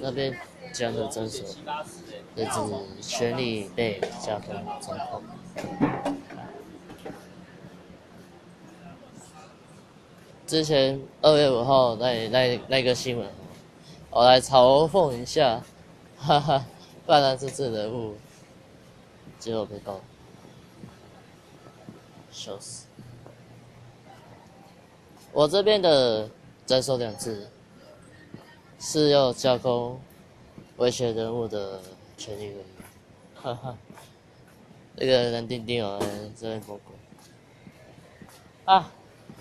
那边讲的诊所，是指权利被加工掌控。之前2月5号那个新闻，我来嘲讽一下，哈哈，泛蓝政治人物，结果被告，笑死！我这边的斩首2字是要加工威胁人物的权利而已，哈哈。这个人丁丁哦，这边魔鬼啊！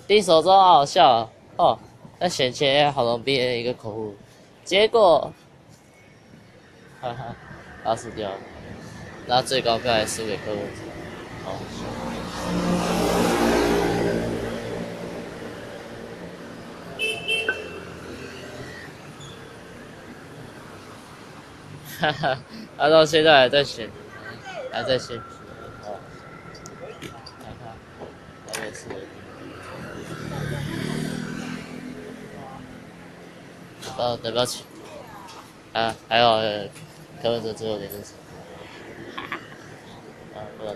丁守中好好笑哦，那选前好容易编一个口误，结果，哈哈，他死掉了，然后最高票还输给柯文哲，好好笑。哈哈，他到现在还在选，还在选举，哦，看看，还没事。对不起，啊，还有柯文哲最后点是什么？啊，不知道。